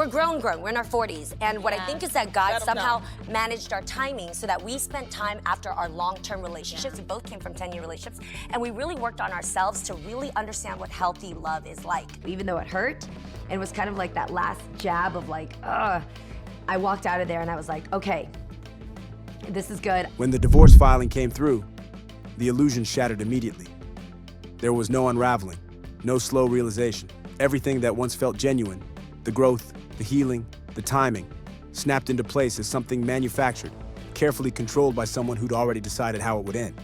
We're grown. We're in our 40s. And what I think is that God Settle somehow managed our timing so that we spent time after our long-term relationships. We both came from 10-year relationships. And we really worked on ourselves to really understand what healthy love is like. Even though it hurt, it was kind of like that last jab of like, ugh. I walked out of there and I was like, okay, this is good. When the divorce filing came through, the illusion shattered immediately. There was no unraveling, no slow realization. Everything that once felt genuine, the growth, the healing, the timing, snapped into place as something manufactured, carefully controlled by someone who'd already decided how it would end.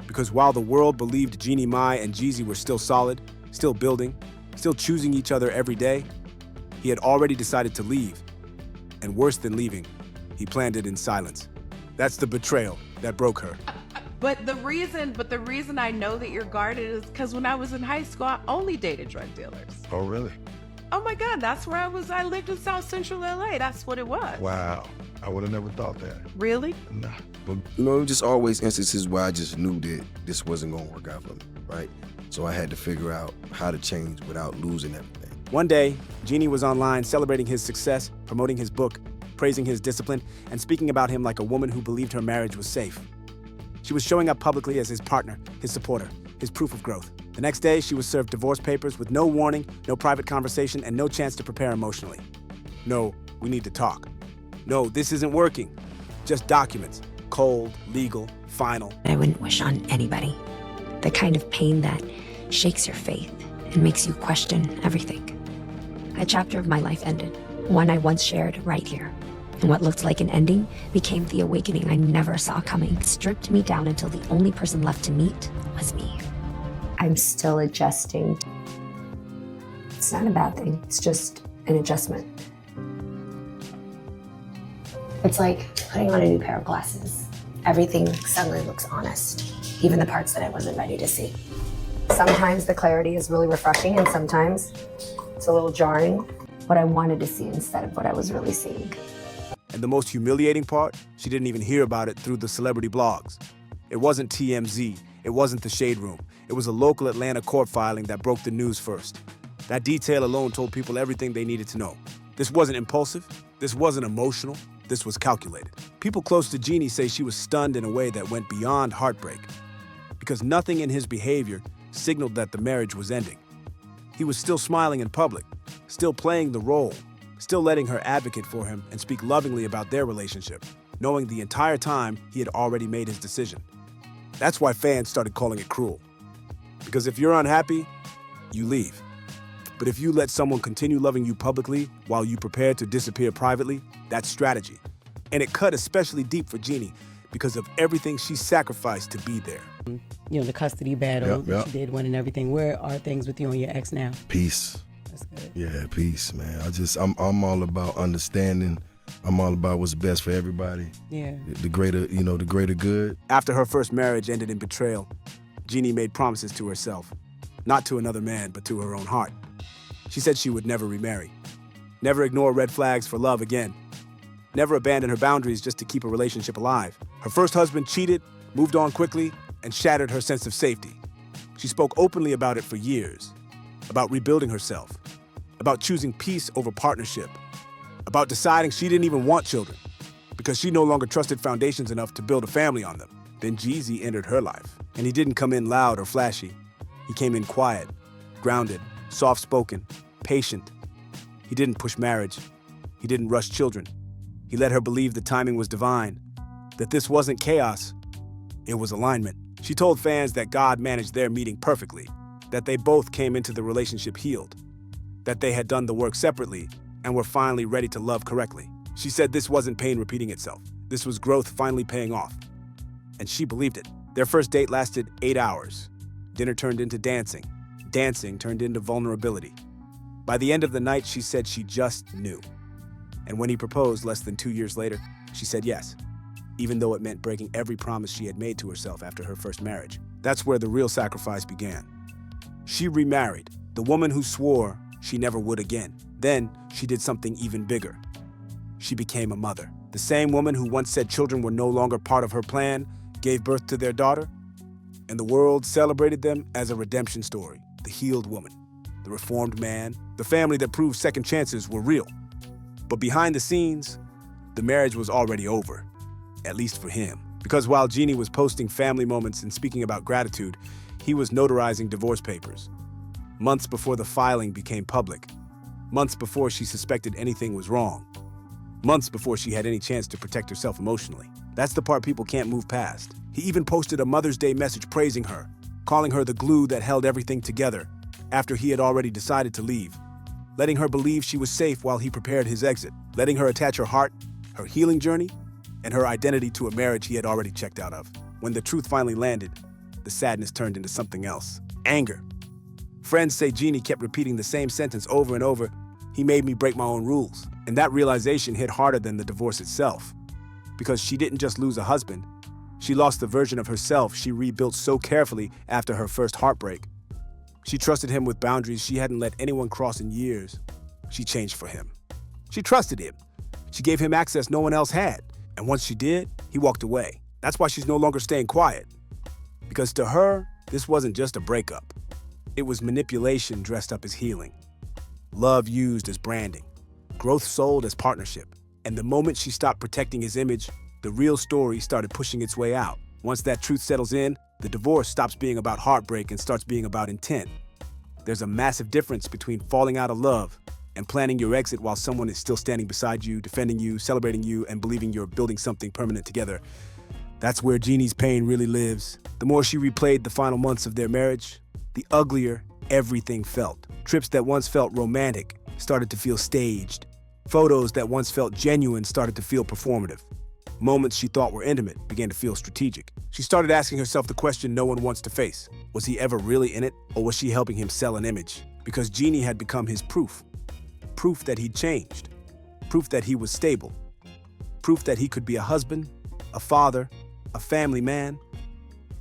Because while the world believed Jeannie Mai and Jeezy were still solid, still building, still choosing each other every day, he had already decided to leave. And worse than leaving, he planned it in silence. That's the betrayal that broke her. But the reason I know that you're guarded is because when I was in high school, I only dated drug dealers. Oh, really? Oh my God, that's where I was. I lived in South Central LA. That's what it was. Wow. I would have never thought that. Really? Nah. But You know, just always instances where I just knew that this wasn't gonna work out for me, right? So I had to figure out how to change without losing everything. One day, Jeannie was online celebrating his success, promoting his book, praising his discipline, and speaking about him like a woman who believed her marriage was safe. She was showing up publicly as his partner, his supporter, his proof of growth. The next day, she was served divorce papers with no warning, no private conversation, and no chance to prepare emotionally. No, we need to talk. No, this isn't working. Just documents, cold, legal, final. I wouldn't wish on anybody. The kind of pain that shakes your faith and makes you question everything. A chapter of my life ended, one I once shared right here. And what looked like an ending became the awakening I never saw coming. It stripped me down until the only person left to meet was me. I'm still adjusting. It's not a bad thing, it's just an adjustment. It's like putting on a new pair of glasses. Everything suddenly looks honest, even the parts that I wasn't ready to see. Sometimes the clarity is really refreshing and sometimes it's a little jarring. What I wanted to see instead of what I was really seeing. And the most humiliating part, she didn't even hear about it through the celebrity blogs. It wasn't TMZ, it wasn't the Shade Room. It was a local Atlanta court filing that broke the news first. That detail alone told people everything they needed to know. This wasn't impulsive, this wasn't emotional, this was calculated. People close to Jeannie say she was stunned in a way that went beyond heartbreak, because nothing in his behavior signaled that the marriage was ending. He was still smiling in public, still playing the role, still letting her advocate for him and speak lovingly about their relationship, knowing the entire time he had already made his decision. That's why fans started calling it cruel. Because if you're unhappy, you leave. But if you let someone continue loving you publicly while you prepare to disappear privately, that's strategy. And it cut especially deep for Jeannie because of everything she sacrificed to be there. You know, the custody battle Yep. that you did win and everything. Where are things with you and your ex now? peace. That's good. Yeah, peace, man. I'm all about understanding. I'm all about what's best for everybody. Yeah. The greater good. After her first marriage ended in betrayal, Jeannie made promises to herself, not to another man, but to her own heart. She said she would never remarry, never ignore red flags for love again, never abandon her boundaries just to keep a relationship alive. Her first husband cheated, moved on quickly, and shattered her sense of safety. She spoke openly about it for years, about rebuilding herself, about choosing peace over partnership, about deciding she didn't even want children because she no longer trusted foundations enough to build a family on them. Then Jeezy entered her life, and he didn't come in loud or flashy. He came in quiet, grounded, soft-spoken, patient. He didn't push marriage. He didn't rush children. He let her believe the timing was divine, that this wasn't chaos, it was alignment. She told fans that God managed their meeting perfectly, that they both came into the relationship healed, that they had done the work separately and were finally ready to love correctly. She said this wasn't pain repeating itself. This was growth finally paying off. And she believed it. Their first date lasted 8 hours. Dinner turned into dancing. Dancing turned into vulnerability. By the end of the night, she said she just knew. And when he proposed less than 2 years later, she said yes, even though it meant breaking every promise she had made to herself after her first marriage. That's where the real sacrifice began. She remarried, the woman who swore she never would again. Then she did something even bigger. She became a mother. The same woman who once said children were no longer part of her plan gave birth to their daughter, and the world celebrated them as a redemption story. The healed woman, the reformed man, the family that proved second chances were real. But behind the scenes, the marriage was already over, at least for him. Because while Jeannie was posting family moments and speaking about gratitude, he was notarizing divorce papers. Months before the filing became public. Months before she suspected anything was wrong. Months before she had any chance to protect herself emotionally. That's the part people can't move past. He even posted a Mother's Day message praising her, calling her the glue that held everything together after he had already decided to leave, letting her believe she was safe while he prepared his exit, letting her attach her heart, her healing journey, and her identity to a marriage he had already checked out of. When the truth finally landed, the sadness turned into something else. Anger. Friends say Jeannie kept repeating the same sentence over and over, "He made me break my own rules." And that realization hit harder than the divorce itself. Because she didn't just lose a husband, she lost the version of herself she rebuilt so carefully after her first heartbreak. She trusted him with boundaries she hadn't let anyone cross in years. She changed for him. She trusted him. She gave him access no one else had. And once she did, he walked away. That's why she's no longer staying quiet. Because to her, this wasn't just a breakup. It was manipulation dressed up as healing. Love used as branding. Growth sold as partnership. And the moment she stopped protecting his image, the real story started pushing its way out. Once that truth settles in, the divorce stops being about heartbreak and starts being about intent. There's a massive difference between falling out of love and planning your exit while someone is still standing beside you, defending you, celebrating you, and believing you're building something permanent together. That's where Jeannie's pain really lives. The more she replayed the final months of their marriage, the uglier everything felt. Trips that once felt romantic started to feel staged. Photos that once felt genuine started to feel performative. Moments she thought were intimate began to feel strategic. She started asking herself the question no one wants to face. Was he ever really in it, or was she helping him sell an image? Because Jeannie had become his proof. Proof that he'd changed. Proof that he was stable. Proof that he could be a husband, a father, a family man.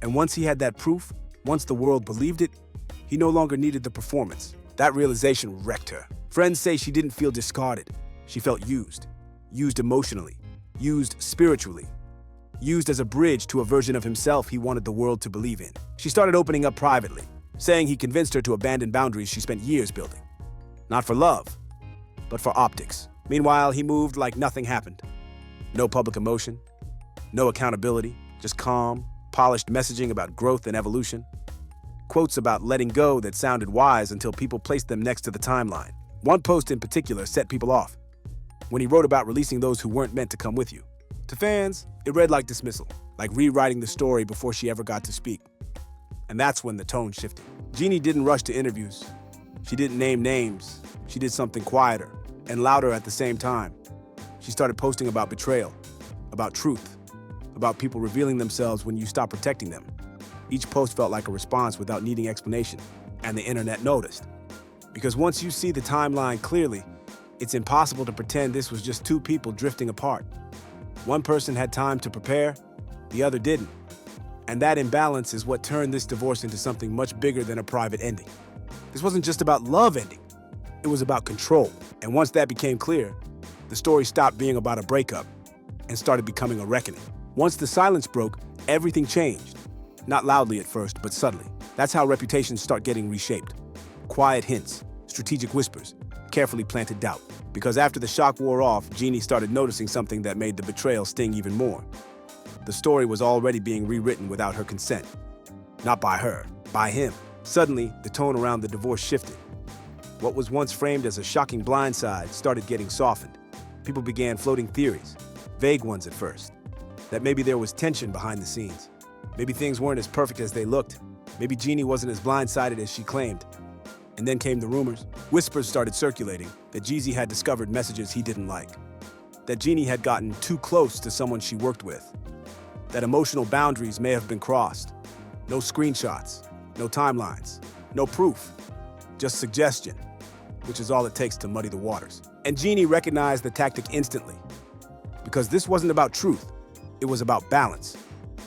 And once he had that proof, once the world believed it, he no longer needed the performance. That realization wrecked her. Friends say she didn't feel discarded. She felt used. Used emotionally. Used spiritually. Used as a bridge to a version of himself he wanted the world to believe in. She started opening up privately, saying he convinced her to abandon boundaries she spent years building. Not for love, but for optics. Meanwhile, he moved like nothing happened. No public emotion, no accountability, just calm, polished messaging about growth and evolution. Quotes about letting go that sounded wise until people placed them next to the timeline. One post in particular set people off, when he wrote about releasing those who weren't meant to come with you. To fans, it read like dismissal, like rewriting the story before she ever got to speak. And that's when the tone shifted. Jeannie didn't rush to interviews. She didn't name names. She did something quieter and louder at the same time. She started posting about betrayal, about truth, about people revealing themselves when you stop protecting them. Each post felt like a response without needing explanation, and the internet noticed. Because once you see the timeline clearly, it's impossible to pretend this was just two people drifting apart. One person had time to prepare, the other didn't. And that imbalance is what turned this divorce into something much bigger than a private ending. This wasn't just about love ending, it was about control. And once that became clear, the story stopped being about a breakup and started becoming a reckoning. Once the silence broke, everything changed. Not loudly at first, but subtly. That's how reputations start getting reshaped. Quiet hints, strategic whispers, carefully planted doubt. Because after the shock wore off, Jeannie started noticing something that made the betrayal sting even more. The story was already being rewritten without her consent. Not by her, by him. Suddenly, the tone around the divorce shifted. What was once framed as a shocking blindside started getting softened. People began floating theories, vague ones at first, that maybe there was tension behind the scenes. Maybe things weren't as perfect as they looked. Maybe Jeannie wasn't as blindsided as she claimed. And then came the rumors. Whispers started circulating that Jeezy had discovered messages he didn't like. That Jeannie had gotten too close to someone she worked with. That emotional boundaries may have been crossed. No screenshots, no timelines, no proof, just suggestion, which is all it takes to muddy the waters. And Jeannie recognized the tactic instantly. Because this wasn't about truth, it was about balance.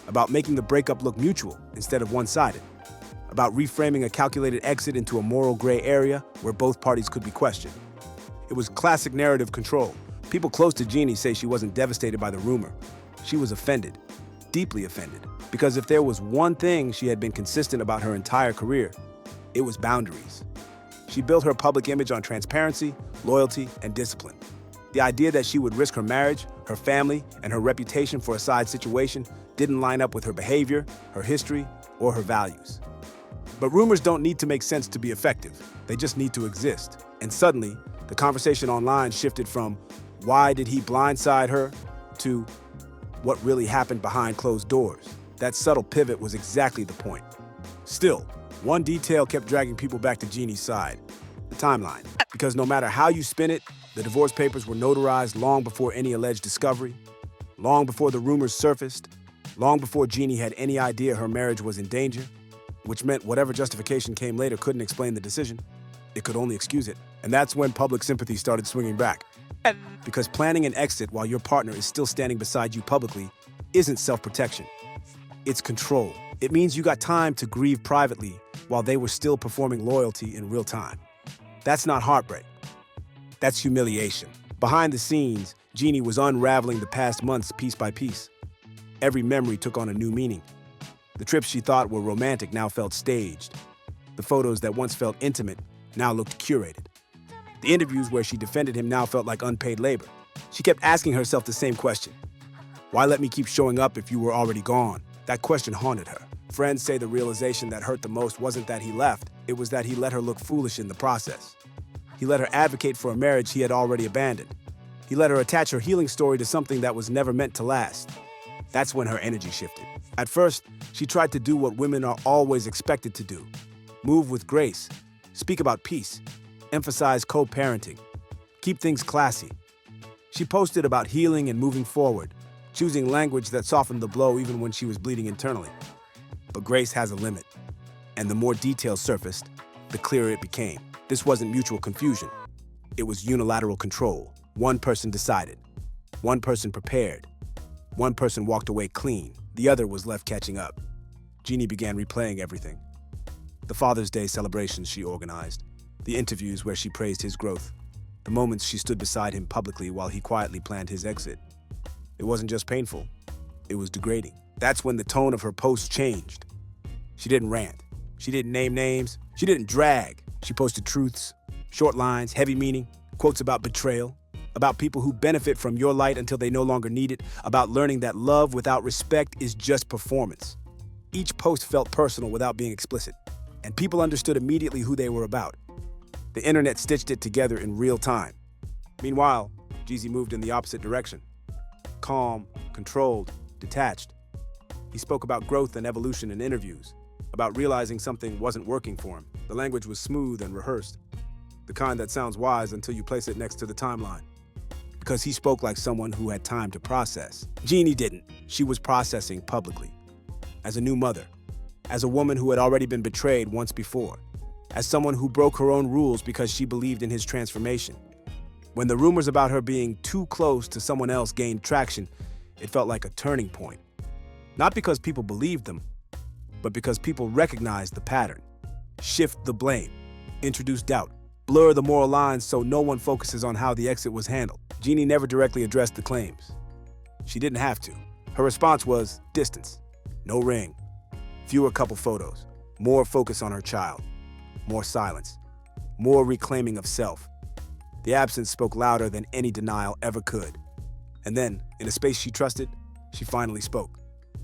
About making the breakup look mutual instead of one-sided. About reframing a calculated exit into a moral gray area where both parties could be questioned. It was classic narrative control. People close to Jeannie say she wasn't devastated by the rumor. She was offended, deeply offended. Because if there was one thing she had been consistent about her entire career, it was boundaries. She built her public image on transparency, loyalty, and discipline. The idea that she would risk her marriage, her family, and her reputation for a side situation didn't line up with her behavior, her history, or her values. But rumors don't need to make sense to be effective. They just need to exist. And suddenly, the conversation online shifted from, why did he blindside her, to what really happened behind closed doors. That subtle pivot was exactly the point. Still, one detail kept dragging people back to Jeannie's side: the timeline. Because no matter how you spin it, the divorce papers were notarized long before any alleged discovery, long before the rumors surfaced, long before Jeannie had any idea her marriage was in danger, which meant whatever justification came later couldn't explain the decision. It could only excuse it. And that's when public sympathy started swinging back. Because planning an exit while your partner is still standing beside you publicly isn't self-protection. It's control. It means you got time to grieve privately while they were still performing loyalty in real time. That's not heartbreak. That's humiliation. Behind the scenes, Jeannie was unraveling the past months piece by piece. Every memory took on a new meaning. The trips she thought were romantic now felt staged. The photos that once felt intimate now looked curated. The interviews where she defended him now felt like unpaid labor. She kept asking herself the same question: why let me keep showing up if you were already gone? That question haunted her. Friends say the realization that hurt the most wasn't that he left, it was that he let her look foolish in the process. He let her advocate for a marriage he had already abandoned. He let her attach her healing story to something that was never meant to last. That's when her energy shifted. At first, she tried to do what women are always expected to do: move with grace, speak about peace, emphasize co-parenting, keep things classy. She posted about healing and moving forward, choosing language that softened the blow even when she was bleeding internally. But grace has a limit, and the more details surfaced, the clearer it became. This wasn't mutual confusion. It was unilateral control. One person decided. One person prepared. One person walked away clean. The other was left catching up. Jeannie began replaying everything. The Father's Day celebrations she organized, the interviews where she praised his growth, the moments she stood beside him publicly while he quietly planned his exit. It wasn't just painful, it was degrading. That's when the tone of her posts changed. She didn't rant. She didn't name names. She didn't drag. She posted truths, short lines, heavy meaning, quotes about betrayal, about people who benefit from your light until they no longer need it, about learning that love without respect is just performance. Each post felt personal without being explicit, and people understood immediately who they were about. The internet stitched it together in real time. Meanwhile, Jeezy moved in the opposite direction. Calm, controlled, detached. He spoke about growth and evolution in interviews, about realizing something wasn't working for him. The language was smooth and rehearsed, the kind that sounds wise until you place it next to the timeline. Because he spoke like someone who had time to process. Jeannie didn't. She was processing publicly. As a new mother, as a woman who had already been betrayed once before, as someone who broke her own rules because she believed in his transformation. When the rumors about her being too close to someone else gained traction, it felt like a turning point. Not because people believed them, but because people recognized the pattern. Shift the blame, introduce doubt, blur the moral lines so no one focuses on how the exit was handled. Jeannie never directly addressed the claims. She didn't have to. Her response was distance, no ring, fewer couple photos, more focus on her child, more silence, more reclaiming of self. The absence spoke louder than any denial ever could. And then, in a space she trusted, she finally spoke.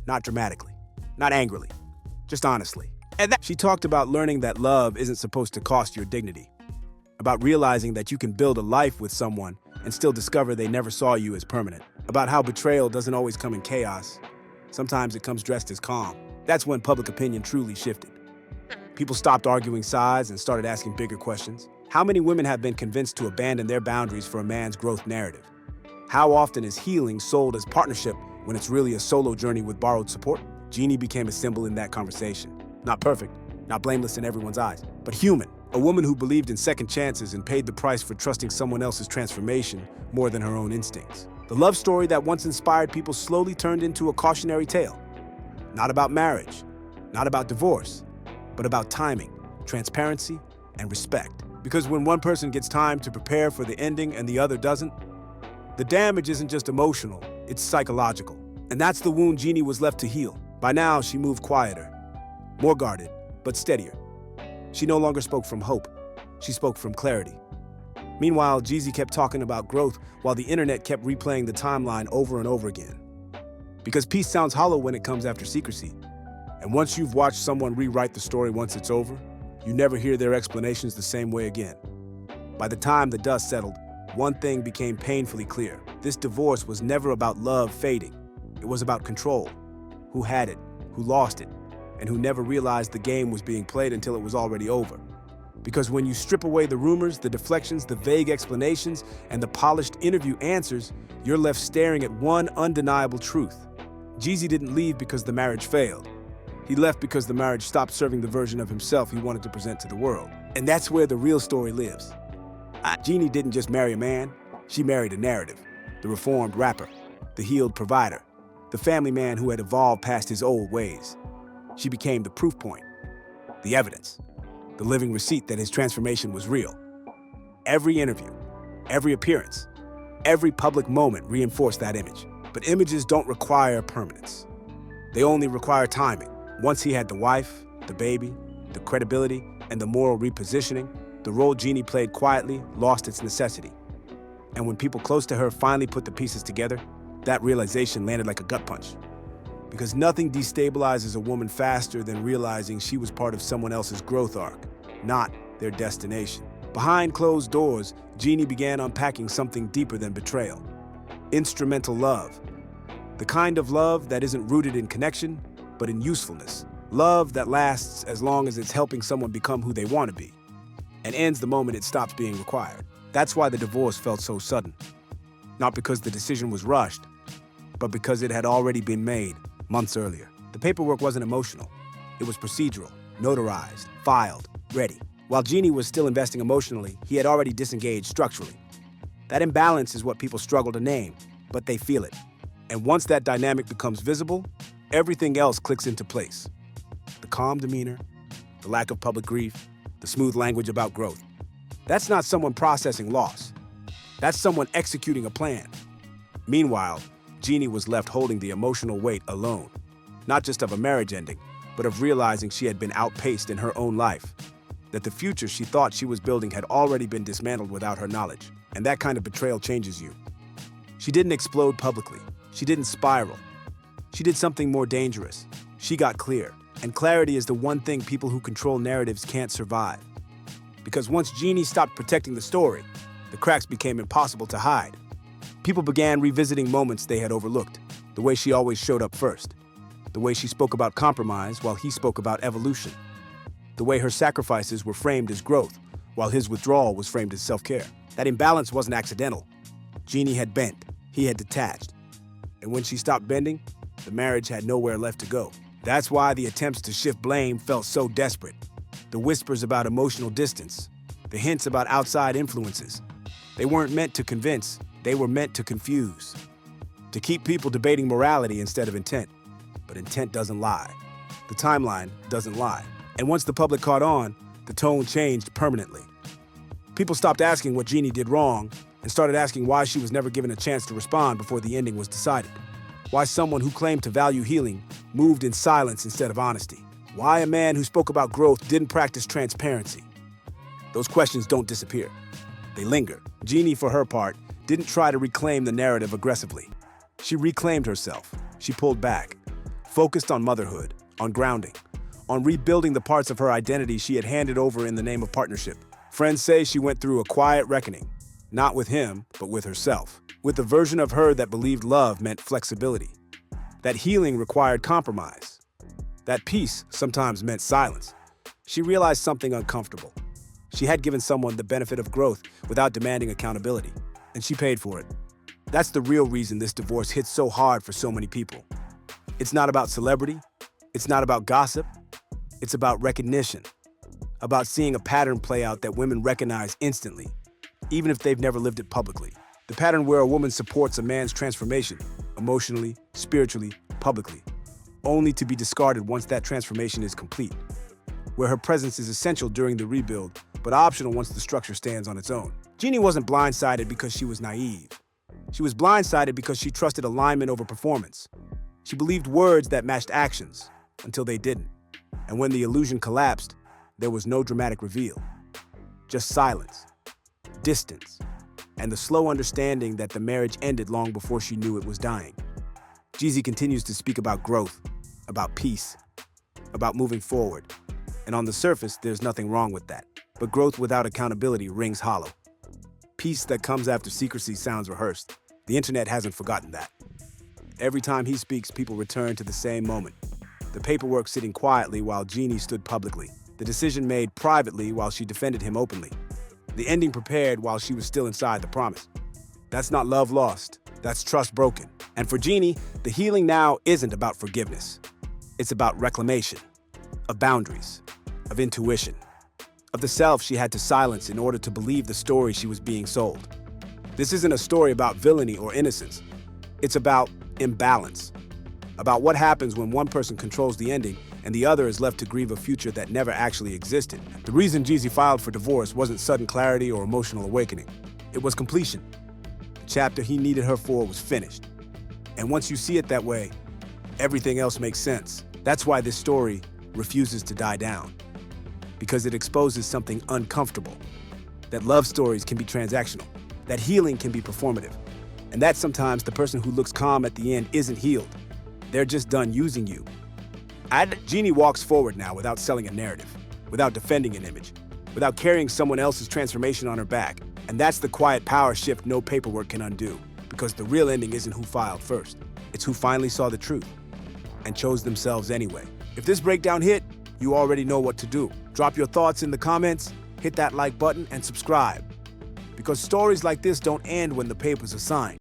Not dramatically, not angrily, just honestly. She talked about learning that love isn't supposed to cost your dignity, about realizing that you can build a life with someone and still discover they never saw you as permanent, about how betrayal doesn't always come in chaos. Sometimes it comes dressed as calm. That's when public opinion truly shifted. People stopped arguing sides and started asking bigger questions. How many women have been convinced to abandon their boundaries for a man's growth narrative? How often is healing sold as partnership when it's really a solo journey with borrowed support? Jeannie became a symbol in that conversation. Not perfect, not blameless in everyone's eyes, but human. A woman who believed in second chances and paid the price for trusting someone else's transformation more than her own instincts. The love story that once inspired people slowly turned into a cautionary tale. Not about marriage, not about divorce, but about timing, transparency, and respect. Because when one person gets time to prepare for the ending and the other doesn't, the damage isn't just emotional, it's psychological. And that's the wound Jeannie was left to heal. By now, she moved quieter, more guarded, but steadier. She no longer spoke from hope, she spoke from clarity. Meanwhile, Jeezy kept talking about growth while the internet kept replaying the timeline over and over again. Because peace sounds hollow when it comes after secrecy. And once you've watched someone rewrite the story once it's over, you never hear their explanations the same way again. By the time the dust settled, one thing became painfully clear. This divorce was never about love fading. It was about control. Who had it, who lost it, and who never realized the game was being played until it was already over. Because when you strip away the rumors, the deflections, the vague explanations, and the polished interview answers, you're left staring at one undeniable truth. Jeezy didn't leave because the marriage failed. He left because the marriage stopped serving the version of himself he wanted to present to the world. And that's where the real story lives. Jeannie didn't just marry a man, she married a narrative. The reformed rapper, the healed provider, the family man who had evolved past his old ways. She became the proof point, the evidence, the living receipt that his transformation was real. Every interview, every appearance, every public moment reinforced that image. But images don't require permanence. They only require timing. Once he had the wife, the baby, the credibility, and the moral repositioning, the role Jeannie played quietly lost its necessity. And when people close to her finally put the pieces together, that realization landed like a gut punch. Because nothing destabilizes a woman faster than realizing she was part of someone else's growth arc, not their destination. Behind closed doors, Jeannie began unpacking something deeper than betrayal. Instrumental love. The kind of love that isn't rooted in connection, but in usefulness. Love that lasts as long as it's helping someone become who they want to be, and ends the moment it stops being required. That's why the divorce felt so sudden. Not because the decision was rushed, but because it had already been made months earlier. The paperwork wasn't emotional. It was procedural, notarized, filed, ready. While Jeannie was still investing emotionally, he had already disengaged structurally. That imbalance is what people struggle to name, but they feel it. And once that dynamic becomes visible, everything else clicks into place. The calm demeanor, the lack of public grief, the smooth language about growth. That's not someone processing loss. That's someone executing a plan. Meanwhile, Jeannie was left holding the emotional weight alone, not just of a marriage ending, but of realizing she had been outpaced in her own life, that the future she thought she was building had already been dismantled without her knowledge. And that kind of betrayal changes you. She didn't explode publicly. She didn't spiral. She did something more dangerous. She got clear. And clarity is the one thing people who control narratives can't survive. Because once Jeannie stopped protecting the story, the cracks became impossible to hide. People began revisiting moments they had overlooked, the way she always showed up first, the way she spoke about compromise while he spoke about evolution, the way her sacrifices were framed as growth while his withdrawal was framed as self-care. That imbalance wasn't accidental. Jeannie had bent, he had detached. And when she stopped bending, the marriage had nowhere left to go. That's why the attempts to shift blame felt so desperate. The whispers about emotional distance, the hints about outside influences. They weren't meant to convince, they were meant to confuse. To keep people debating morality instead of intent. But intent doesn't lie. The timeline doesn't lie. And once the public caught on, the tone changed permanently. People stopped asking what Jeannie did wrong and started asking why she was never given a chance to respond before the ending was decided. Why someone who claimed to value healing moved in silence instead of honesty. Why a man who spoke about growth didn't practice transparency. Those questions don't disappear. They linger. Jeannie, for her part, didn't try to reclaim the narrative aggressively. She reclaimed herself. She pulled back, focused on motherhood, on grounding, on rebuilding the parts of her identity she had handed over in the name of partnership. Friends say she went through a quiet reckoning, not with him, but with herself, with the version of her that believed love meant flexibility, that healing required compromise, that peace sometimes meant silence. She realized something uncomfortable. She had given someone the benefit of growth without demanding accountability, and she paid for it. That's the real reason this divorce hits so hard for so many people. It's not about celebrity, it's not about gossip, it's about recognition, about seeing a pattern play out that women recognize instantly, even if they've never lived it publicly. The pattern where a woman supports a man's transformation, emotionally, spiritually, publicly, only to be discarded once that transformation is complete. Where her presence is essential during the rebuild, but optional once the structure stands on its own. Jeannie wasn't blindsided because she was naive. She was blindsided because she trusted alignment over performance. She believed words that matched actions until they didn't. And when the illusion collapsed, there was no dramatic reveal, just silence. distance, and the slow understanding that the marriage ended long before she knew it was dying. Jeezy continues to speak about growth, about peace, about moving forward. And on the surface, there's nothing wrong with that. But growth without accountability rings hollow. Peace that comes after secrecy sounds rehearsed. The internet hasn't forgotten that. Every time he speaks, people return to the same moment. The paperwork sitting quietly while Jeannie stood publicly. The decision made privately while she defended him openly. The ending prepared while she was still inside the promise. That's not love lost. That's trust broken. And for Jeannie, the healing now isn't about forgiveness. It's about reclamation, of boundaries, of intuition, of the self she had to silence in order to believe the story she was being sold. This isn't a story about villainy or innocence. It's about imbalance, about what happens when one person controls the ending and the other is left to grieve a future that never actually existed. The reason Jeezy filed for divorce wasn't sudden clarity or emotional awakening. It was completion. The chapter he needed her for was finished. And once you see it that way, everything else makes sense. That's why this story refuses to die down, because it exposes something uncomfortable, that love stories can be transactional, that healing can be performative, and that sometimes the person who looks calm at the end isn't healed. They're just done using you. Jeannie walks forward now without selling a narrative, without defending an image, without carrying someone else's transformation on her back. And that's the quiet power shift no paperwork can undo, because the real ending isn't who filed first. It's who finally saw the truth and chose themselves anyway. If this breakdown hit, you already know what to do. Drop your thoughts in the comments, hit that like button, and subscribe. Because stories like this don't end when the papers are signed.